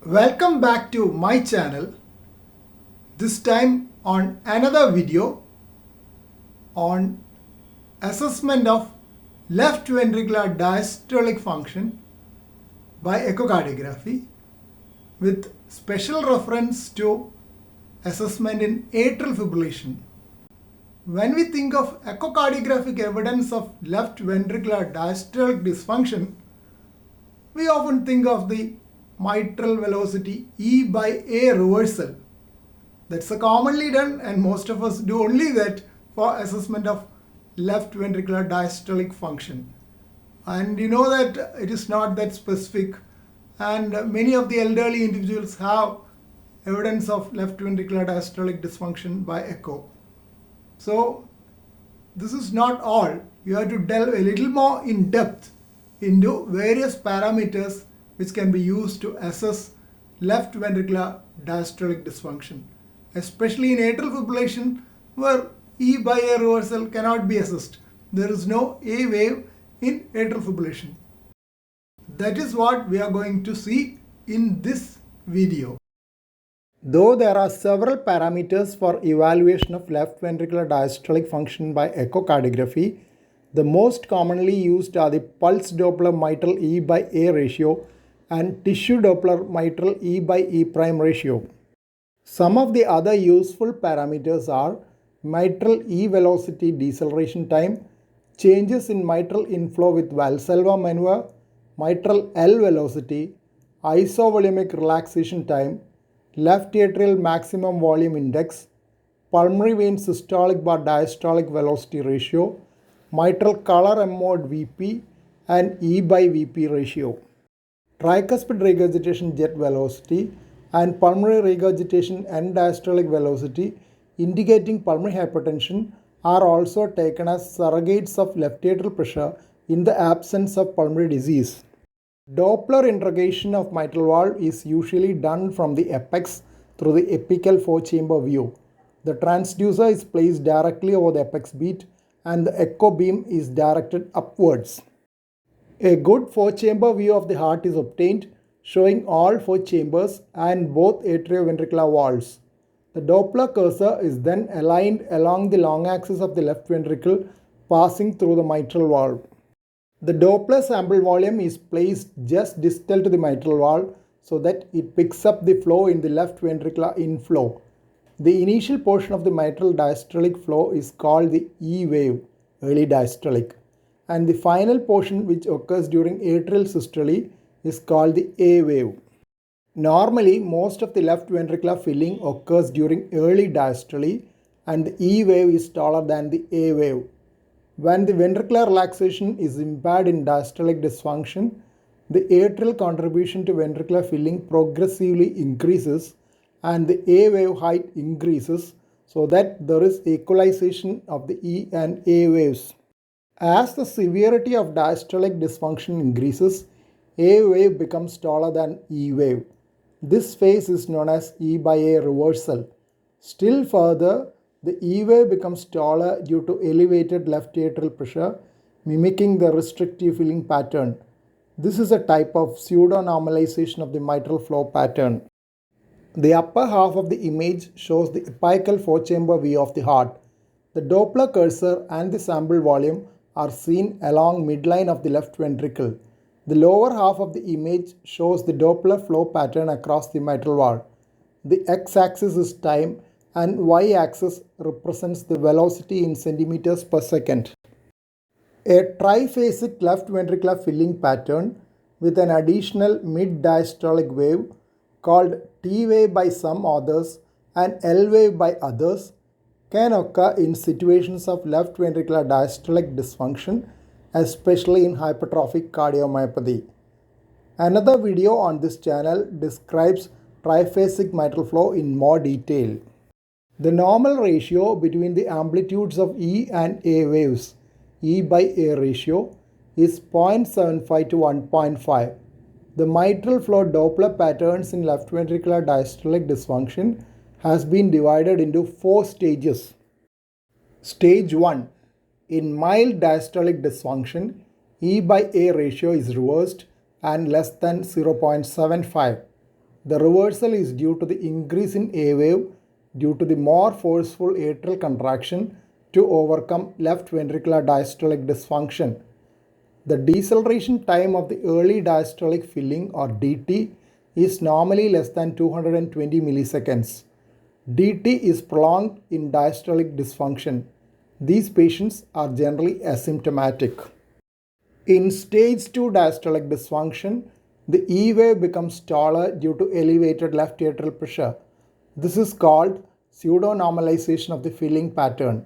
Welcome back to my channel. This time on another video on assessment of left ventricular diastolic function by echocardiography with special reference to assessment in atrial fibrillation. When we think of echocardiographic evidence of left ventricular diastolic dysfunction, we often think of the mitral velocity E by A reversal. That's commonly done, and most of us do only that for assessment of left ventricular diastolic function. And you know that it is not that specific, and many of the elderly individuals have evidence of left ventricular diastolic dysfunction by echo. So this is not all. You have to delve a little more in depth into various parameters which can be used to assess left ventricular diastolic dysfunction, especially in atrial fibrillation where E by A reversal cannot be assessed. There is no A wave in atrial fibrillation. That is what we are going to see in this video. Though there are several parameters for evaluation of left ventricular diastolic function by echocardiography, the most commonly used are the pulse Doppler mitral E by A ratio and tissue Doppler mitral E by E prime ratio. Some of the other useful parameters are mitral E velocity deceleration time, changes in mitral inflow with Valsalva maneuver, mitral L velocity, isovolumic relaxation time, left atrial maximum volume index, pulmonary vein systolic bar diastolic velocity ratio, mitral color M mode Vp, and E by Vp ratio. Tricuspid regurgitation jet velocity and pulmonary regurgitation end diastolic velocity indicating pulmonary hypertension are also taken as surrogates of left atrial pressure in the absence of pulmonary disease. Doppler interrogation of mitral valve is usually done from the apex through the apical four-chamber view. The transducer is placed directly over the apex beat and the echo beam is directed upwards. A good four-chamber view of the heart is obtained, showing all four chambers and both atrioventricular walls. The Doppler cursor is then aligned along the long axis of the left ventricle, passing through the mitral valve. The Doppler sample volume is placed just distal to the mitral valve so that it picks up the flow in the left ventricular inflow. The initial portion of the mitral diastolic flow is called the E wave, early diastolic, and the final portion which occurs during atrial systole is called the A wave. Normally, most of the left ventricular filling occurs during early diastole and the E wave is taller than the A wave. When the ventricular relaxation is impaired in diastolic dysfunction, the atrial contribution to ventricular filling progressively increases and the A wave height increases so that there is equalization of the E and A waves. As the severity of diastolic dysfunction increases, A wave becomes taller than E wave. This phase is known as E by A reversal. Still further, the E wave becomes taller due to elevated left atrial pressure, mimicking the restrictive filling pattern. This is a type of pseudo-normalization of the mitral flow pattern. The upper half of the image shows the apical four-chamber view of the heart. The Doppler cursor and the sample volume are seen along midline of the left ventricle. The lower half of the image shows the Doppler flow pattern across the mitral valve. The x-axis is time and y-axis represents the velocity in centimeters per second. A triphasic left ventricular filling pattern with an additional mid-diastolic wave called T wave by some authors and L wave by others can occur in situations of left ventricular diastolic dysfunction, especially in hypertrophic cardiomyopathy. Another video on this channel describes triphasic mitral flow in more detail. The normal ratio between the amplitudes of E and A waves, E by A ratio, is 0.75 to 1.5. The mitral flow Doppler patterns in left ventricular diastolic dysfunction has been divided into 4 stages. Stage 1. In mild diastolic dysfunction, E by A ratio is reversed and less than 0.75. The reversal is due to the increase in A wave due to the more forceful atrial contraction to overcome left ventricular diastolic dysfunction. The deceleration time of the early diastolic filling or DT is normally less than 220 milliseconds. DT is prolonged in diastolic dysfunction. These patients are generally asymptomatic. In stage 2 diastolic dysfunction, the E wave becomes taller due to elevated left atrial pressure. This is called pseudonormalization of the filling pattern.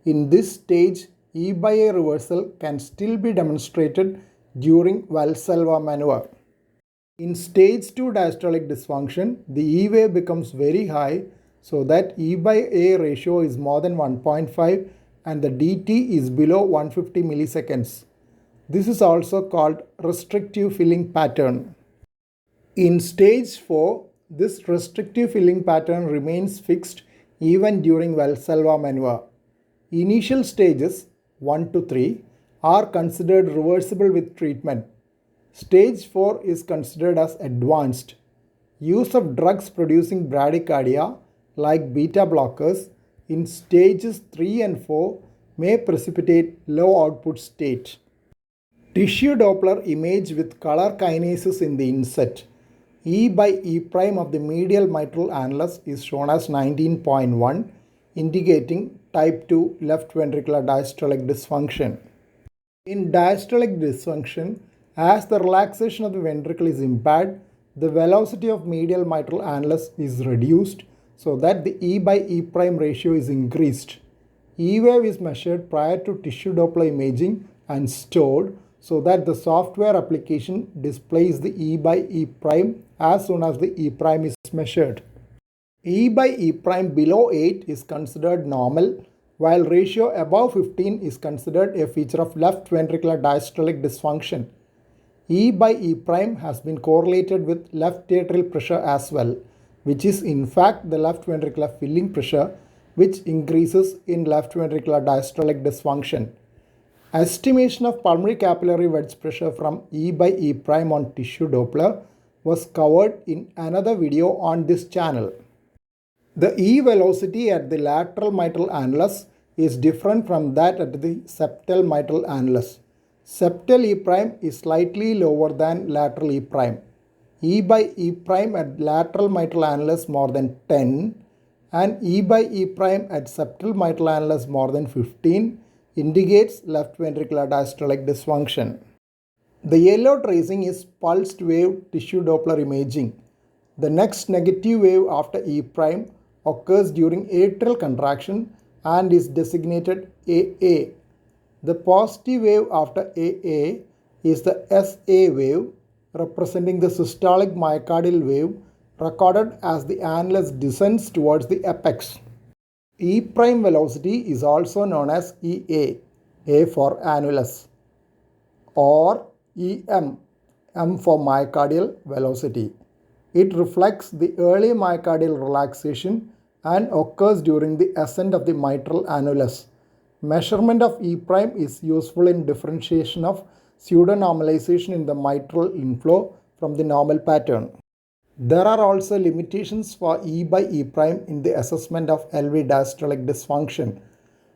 In this stage, E by A reversal can still be demonstrated during Valsalva maneuver. In stage 2 diastolic dysfunction, the E wave becomes very high so that E by A ratio is more than 1.5 and the DT is below 150 milliseconds. This is also called restrictive filling pattern. In stage 4, this restrictive filling pattern remains fixed even during Valsalva maneuver. Initial stages 1 to 3 are considered reversible with treatment. Stage 4 is considered as advanced. Use of drugs producing bradycardia like beta blockers in stages 3 and 4 may precipitate low output state. Tissue Doppler image with color kinases in the inset. E by E prime of the medial mitral annulus is shown as 19.1, indicating type 2 left ventricular diastolic dysfunction. In diastolic dysfunction, as the relaxation of the ventricle is impaired, the velocity of medial mitral annulus is reduced so that the E by E prime ratio is increased. E wave is measured prior to tissue Doppler imaging and stored so that the software application displays the E by E prime as soon as the E prime is measured. E by E prime below 8 is considered normal, while ratio above 15 is considered a feature of left ventricular diastolic dysfunction. E by E prime has been correlated with left atrial pressure as well, which is in fact the left ventricular filling pressure, which increases in left ventricular diastolic dysfunction. Estimation of pulmonary capillary wedge pressure from E by E prime on tissue Doppler was covered in another video on this channel. The E velocity at the lateral mitral annulus is different from that at the septal mitral annulus. Septal E prime is slightly lower than lateral E prime. E by E prime at lateral mitral annulus more than 10 and E by E prime at septal mitral annulus more than 15 indicates left ventricular diastolic dysfunction. The yellow tracing is pulsed wave tissue Doppler imaging. The next negative wave after E prime occurs during atrial contraction and is designated AA. The positive wave after AA is the SA wave, representing the systolic myocardial wave recorded as the annulus descends towards the apex. E prime velocity is also known as EA, A for annulus, or EM, M for myocardial velocity. It reflects the early myocardial relaxation and occurs during the ascent of the mitral annulus. Measurement of E prime is useful in differentiation of pseudonormalization in the mitral inflow from the normal pattern. There are also limitations for E by E prime in the assessment of LV diastolic dysfunction.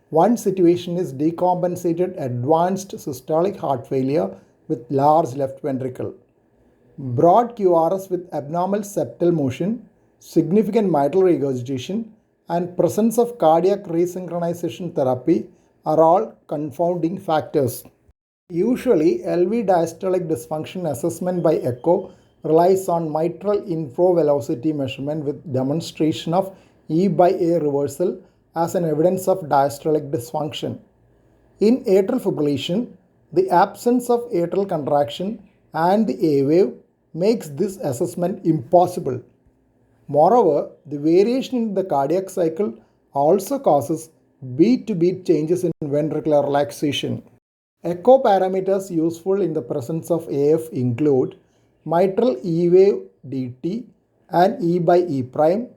One situation is decompensated advanced systolic heart failure with large left ventricle. Broad QRS with abnormal septal motion, significant mitral regurgitation, and presence of cardiac resynchronization therapy are all confounding factors. Usually, LV diastolic dysfunction assessment by echo relies on mitral inflow velocity measurement with demonstration of E by A reversal as an evidence of diastolic dysfunction. In atrial fibrillation, the absence of atrial contraction and the A wave makes this assessment impossible. Moreover, the variation in the cardiac cycle also causes beat-to-beat changes in ventricular relaxation. Echo parameters useful in the presence of AF include mitral E wave dt and E by E prime,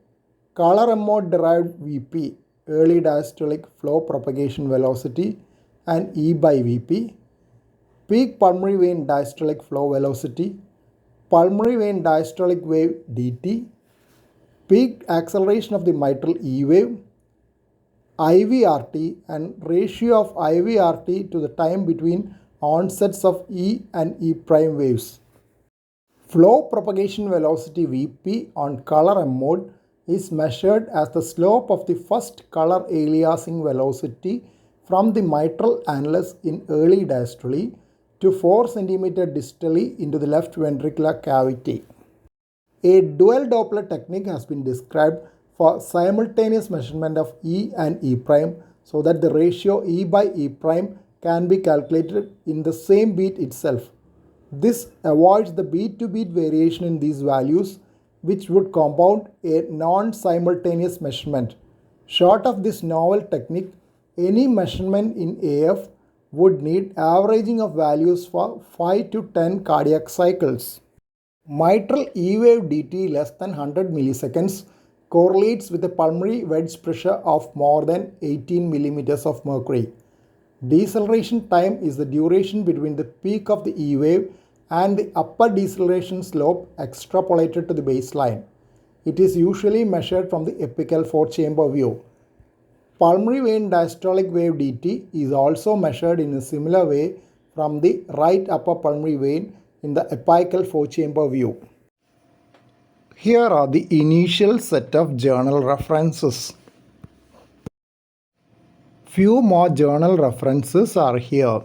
color mode derived VP, early diastolic flow propagation velocity, and E by VP, peak pulmonary vein diastolic flow velocity, pulmonary vein diastolic wave dt, peak acceleration of the mitral E wave, IVRT, and ratio of IVRT to the time between onsets of E and E prime waves. Flow propagation velocity Vp on color M mode is measured as the slope of the first color aliasing velocity from the mitral annulus in early diastole to 4 cm distally into the left ventricular cavity. A dual Doppler technique has been described for simultaneous measurement of E and E prime so that the ratio E by E prime can be calculated in the same beat itself. This avoids the beat-to-beat variation in these values, which would compound a non-simultaneous measurement. Short of this novel technique, any measurement in AF would need averaging of values for 5 to 10 cardiac cycles. Mitral E wave dt less than 100 milliseconds correlates with a pulmonary wedge pressure of more than 18 millimeters of mercury. Deceleration time is the duration between the peak of the E wave and the upper deceleration slope extrapolated to the baseline. It is usually measured from the apical 4-chamber view. Pulmonary vein diastolic wave dt is also measured in a similar way from the right upper pulmonary vein in the apical 4-chamber view. Here are the initial set of journal references. Few more journal references are here.